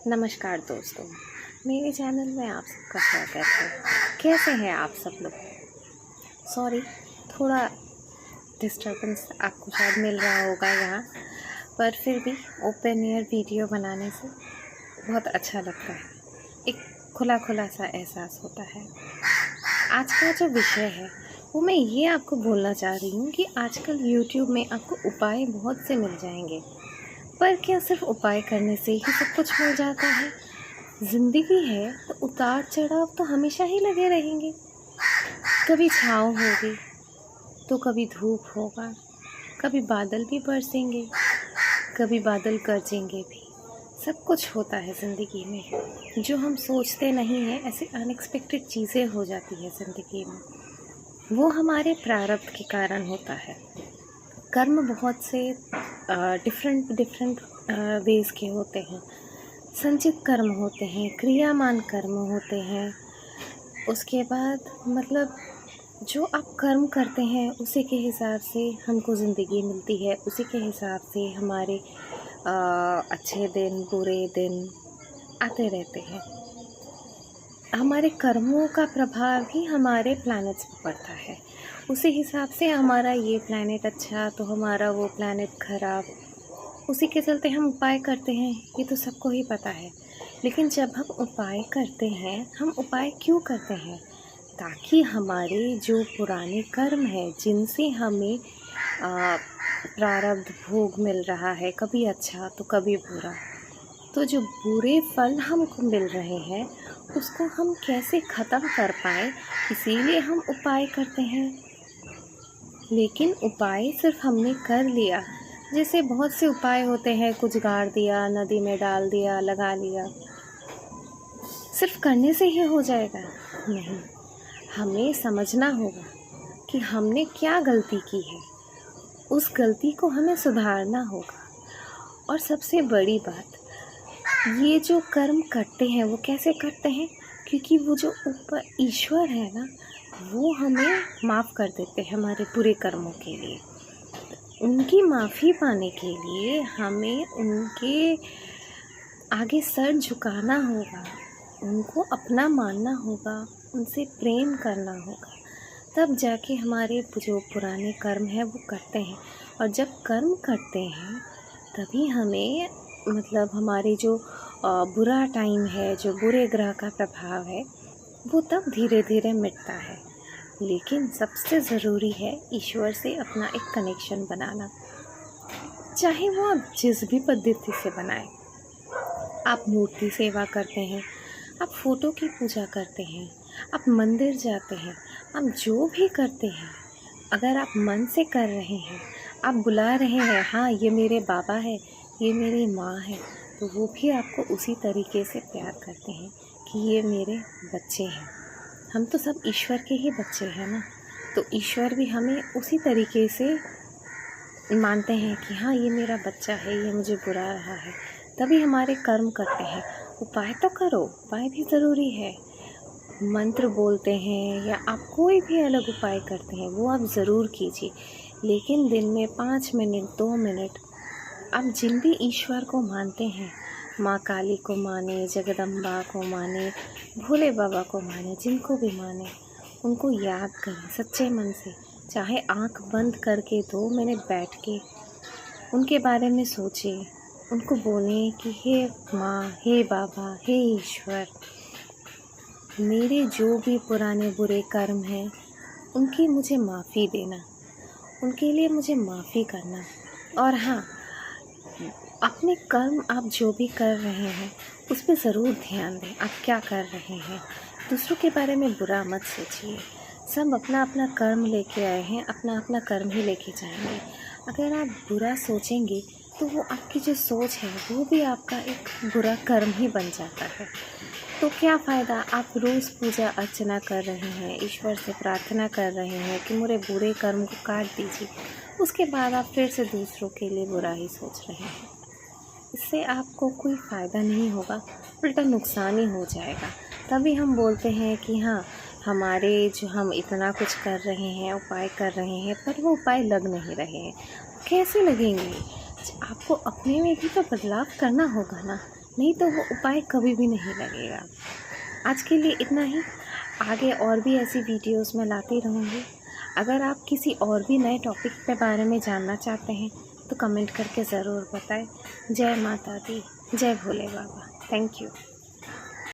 नमस्कार दोस्तों, मेरे चैनल में आप सबका स्वागत है। कैसे हैं आप सब लोग? सॉरी, थोड़ा डिस्टर्बेंस आपको शायद मिल रहा होगा यहाँ, पर फिर भी ओपन एयर वीडियो बनाने से बहुत अच्छा लगता है। एक खुला खुला सा एहसास होता है। आज का जो विषय है वो मैं ये आपको बोलना चाह रही हूँ कि आजकल यूट्यूब में आपको उपाय बहुत से मिल जाएंगे, पर क्या सिर्फ उपाय करने से ही सब कुछ मिल जाता है? ज़िंदगी है तो उतार चढ़ाव तो हमेशा ही लगे रहेंगे। कभी छाँव होगी तो कभी धूप होगा, कभी बादल भी बरसेंगे, कभी बादल गरजेंगे भी। सब कुछ होता है ज़िंदगी में। जो हम सोचते नहीं हैं, ऐसी अनएक्सपेक्टेड चीज़ें हो जाती है ज़िंदगी में। वो हमारे प्रारब्ध के कारण होता है। कर्म बहुत से डिफरेंट वेज़ के होते हैं। संचित कर्म होते हैं, क्रियामान कर्म होते हैं। उसके बाद मतलब जो आप कर्म करते हैं उसी के हिसाब से हमको ज़िंदगी मिलती है, उसी के हिसाब से हमारे अच्छे दिन बुरे दिन आते रहते हैं। हमारे कर्मों का प्रभाव ही हमारे प्लैनेट्स पर पड़ता है। उसी हिसाब से हमारा ये प्लैनेट अच्छा तो हमारा वो प्लैनेट ख़राब, उसी के चलते हम उपाय करते हैं। ये तो सबको ही पता है। लेकिन जब हम उपाय करते हैं, हम उपाय क्यों करते हैं? ताकि हमारे जो पुराने कर्म हैं, जिनसे हमें प्रारब्ध भोग मिल रहा है, कभी अच्छा तो कभी बुरा, तो जो बुरे फल हमको मिल रहे हैं उसको हम कैसे ख़त्म कर पाएँ, इसीलिए हम उपाय करते हैं। लेकिन उपाय सिर्फ हमने कर लिया, जैसे बहुत से उपाय होते हैं, कुछ गाड़ दिया, नदी में डाल दिया, लगा लिया, सिर्फ करने से ही हो जाएगा? नहीं, हमें समझना होगा कि हमने क्या गलती की है, उस गलती को हमें सुधारना होगा। और सबसे बड़ी बात, ये जो कर्म करते हैं वो कैसे करते हैं? क्योंकि वो जो ऊपर ईश्वर है ना, वो हमें माफ़ कर देते हैं हमारे बुरे कर्मों के लिए। उनकी माफ़ी पाने के लिए हमें उनके आगे सर झुकाना होगा, उनको अपना मानना होगा, उनसे प्रेम करना होगा, तब जाके हमारे जो पुराने कर्म हैं वो करते हैं। और जब कर्म करते हैं तभी हमें मतलब हमारे जो बुरा टाइम है, जो बुरे ग्रह का प्रभाव है, वो तब धीरे धीरे मिटता है। लेकिन सबसे ज़रूरी है ईश्वर से अपना एक कनेक्शन बनाना, चाहे वो आप जिस भी पद्धति से बनाएं। आप मूर्ति सेवा करते हैं, आप फ़ोटो की पूजा करते हैं, आप मंदिर जाते हैं, आप जो भी करते हैं, अगर आप मन से कर रहे हैं, आप बुला रहे हैं, हाँ ये मेरे बाबा है, ये मेरी माँ है, तो वो भी आपको उसी तरीके से प्यार करते हैं कि ये मेरे बच्चे हैं। हम तो सब ईश्वर के ही बच्चे हैं ना, तो ईश्वर भी हमें उसी तरीके से मानते हैं कि हाँ ये मेरा बच्चा है, ये मुझे बुला रहा है, तभी हमारे कर्म करते हैं। उपाय तो करो, उपाय भी ज़रूरी है। मंत्र बोलते हैं या आप कोई भी अलग उपाय करते हैं वो आप ज़रूर कीजिए, लेकिन दिन में 5 मिनट 2 मिनट आप जिन भी ईश्वर को मानते हैं, माँ काली को माने, जगदम्बा को माने, भोले बाबा को माने, जिनको भी माने, उनको याद करें सच्चे मन से। चाहे आँख बंद करके 2 मिनट बैठ के उनके बारे में सोचें, उनको बोलें कि हे माँ, हे बाबा, हे ईश्वर, मेरे जो भी पुराने बुरे कर्म हैं उनकी मुझे माफ़ी देना, उनके लिए मुझे माफ़ी करना। और हाँ, अपने कर्म आप जो भी कर रहे हैं उस पर ज़रूर ध्यान दें। आप क्या कर रहे हैं, दूसरों के बारे में बुरा मत सोचिए। सब अपना अपना कर्म लेके आए हैं, अपना अपना कर्म ही लेके जाएंगे। अगर आप बुरा सोचेंगे तो वो आपकी जो सोच है वो भी आपका एक बुरा कर्म ही बन जाता है। तो क्या फ़ायदा? आप रोज़ पूजा अर्चना कर रहे हैं, ईश्वर से प्रार्थना कर रहे हैं कि मेरे बुरे कर्म को काट दीजिए, उसके बाद आप फिर से दूसरों के लिए बुरा ही सोच रहे हैं। इससे आपको कोई फ़ायदा नहीं होगा, उल्टा नुकसान ही हो जाएगा। तभी हम बोलते हैं कि हाँ, हमारे जो हम इतना कुछ कर रहे हैं, उपाय कर रहे हैं, पर वो उपाय लग नहीं रहे हैं। कैसे लगेंगे? आपको अपने में भी तो बदलाव करना होगा ना। नहीं तो वो उपाय कभी भी नहीं लगेगा। आज के लिए इतना ही। आगे और भी ऐसी वीडियोस मैं लाती रहूँगी। अगर आप किसी और भी नए टॉपिक के बारे में जानना चाहते हैं तो कमेंट करके ज़रूर बताएं। जय माता दी, जय भोले बाबा। Thank you.